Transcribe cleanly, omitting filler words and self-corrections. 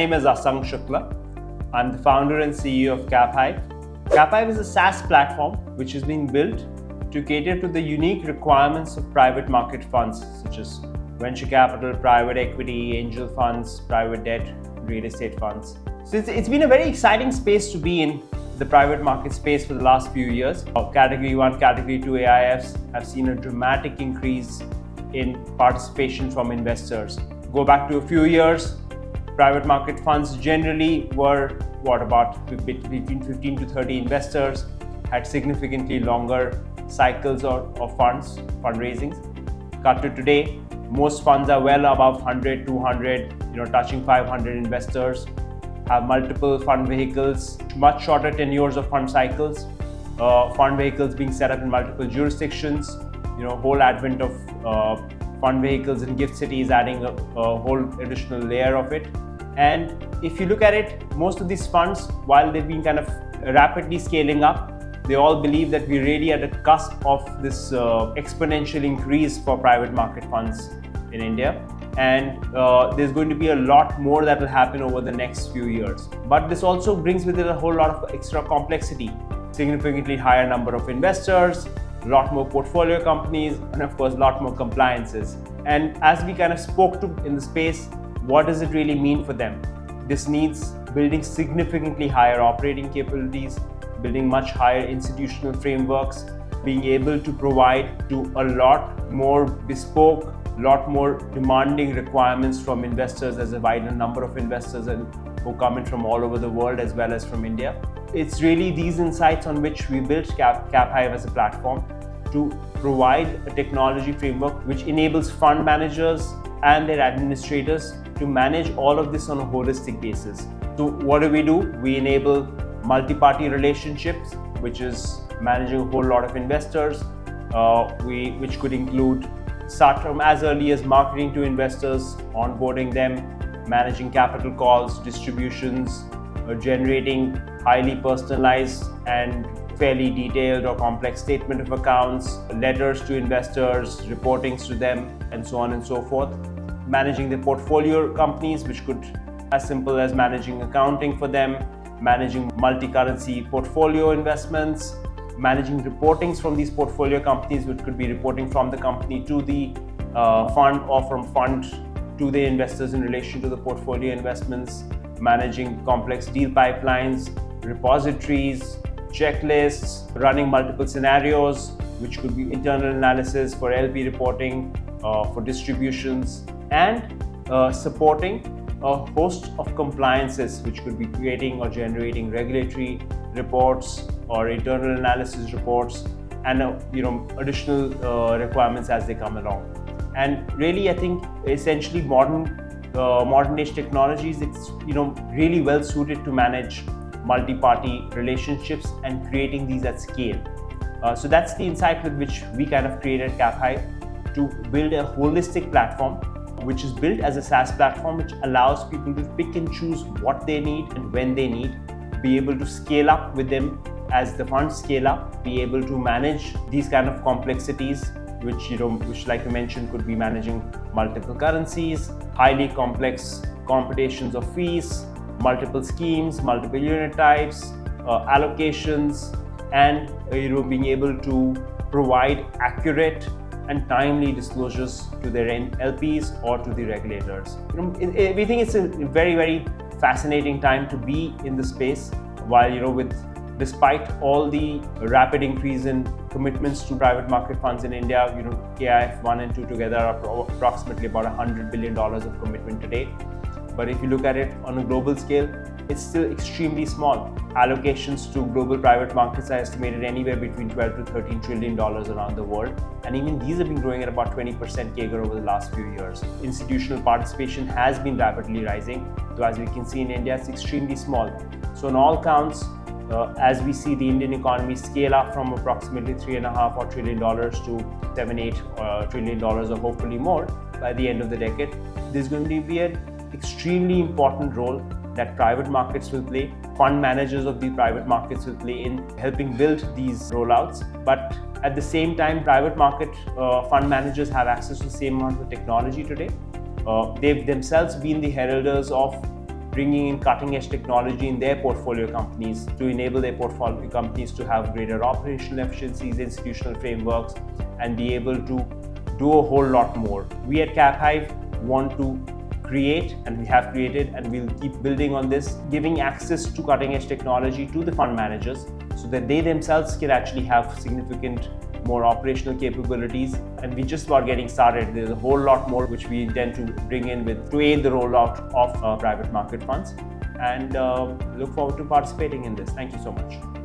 name is Asang Shukla. I'm the founder and CEO of Caphive. Caphive is a SaaS platform which has been built to cater to the unique requirements of private market funds such as venture capital, private equity, angel funds, private debt, real estate funds. So it's been a very exciting space to be in the private market space for the last few years. Category 1, Category 2 AIFs have seen a dramatic increase in participation from investors. Go back to a few years, private market funds generally were about between 15 to 30 investors, had significantly longer cycles of fundraisings. Cut to today, most funds are well above 100, 200, touching 500 investors, have multiple fund vehicles, much shorter tenures of fund cycles, fund vehicles being set up in multiple jurisdictions, whole advent of fund vehicles in GIFT City is adding a whole additional layer of it. And if you look at it, most of these funds, while they've been kind of rapidly scaling up, they all believe that we're really at the cusp of this exponential increase for private market funds in India. And there's going to be a lot more that will happen over the next few years. But this also brings with it a whole lot of extra complexity, significantly higher number of investors, a lot more portfolio companies, and of course, a lot more compliances. And as we kind of spoke to in the space, what does it really mean for them? This needs building significantly higher operating capabilities, building much higher institutional frameworks, being able to provide to a lot more bespoke, a lot more demanding requirements from investors, as a wider number of investors who come in from all over the world as well as from India. It's really these insights on which we built Caphive as a platform to provide a technology framework which enables fund managers and their administrators to manage all of this on a holistic basis. So what do? We enable multi-party relationships, which is managing a whole lot of investors, which could include start from as early as marketing to investors, onboarding them, managing capital calls, distributions, generating highly personalized and fairly detailed or complex statement of accounts, letters to investors, reportings to them, and so on and so forth. Managing the portfolio companies, which could as simple as managing accounting for them, managing multi-currency portfolio investments, managing reportings from these portfolio companies, which could be reporting from the company to the fund or from fund to the investors in relation to the portfolio investments, managing complex deal pipelines, repositories, checklists, running multiple scenarios, which could be internal analysis for LP reporting, for distributions, and supporting a host of compliances, which could be creating or generating regulatory reports or internal analysis reports, and additional requirements as they come along. And really, I think essentially modern age technologies, it's really well suited to manage multi-party relationships and creating these at scale. So that's the insight with which we kind of created Caphive, to build a holistic platform which is built as a SaaS platform, which allows people to pick and choose what they need and when they need, be able to scale up with them as the funds scale up, be able to manage these kind of complexities, which like you mentioned, could be managing multiple currencies, highly complex computations of fees, multiple schemes, multiple unit types, allocations, and being able to provide accurate and timely disclosures to their LPs or to the regulators. We think it's a very, very fascinating time to be in the space. While despite all the rapid increase in commitments to private market funds in India, KIF 1 and 2 together are approximately about $100 billion of commitment today. But if you look at it on a global scale, it's still extremely small. Allocations to global private markets are estimated anywhere between $12 to $13 trillion around the world. And even these have been growing at about 20% CAGR over the last few years. Institutional participation has been rapidly rising, though as we can see in India, it's extremely small. So on all counts, as we see the Indian economy scale up from approximately $3.5 trillion to $7-8 trillion or hopefully more by the end of the decade, there's going to be an extremely important role that private markets will play, fund managers of the private markets will play in helping build these rollouts. But at the same time, private market fund managers have access to the same amount of technology today. They've themselves been the heralders of bringing in cutting-edge technology in their portfolio companies to enable their portfolio companies to have greater operational efficiencies, institutional frameworks, and be able to do a whole lot more. We at Caphive want to create, and we have created, and we'll keep building on this, giving access to cutting-edge technology to the fund managers so that they themselves can actually have significant more operational capabilities. And we're just about getting started. There's a whole lot more which we intend to bring in to aid the rollout of private market funds, and look forward to participating in this. Thank you so much.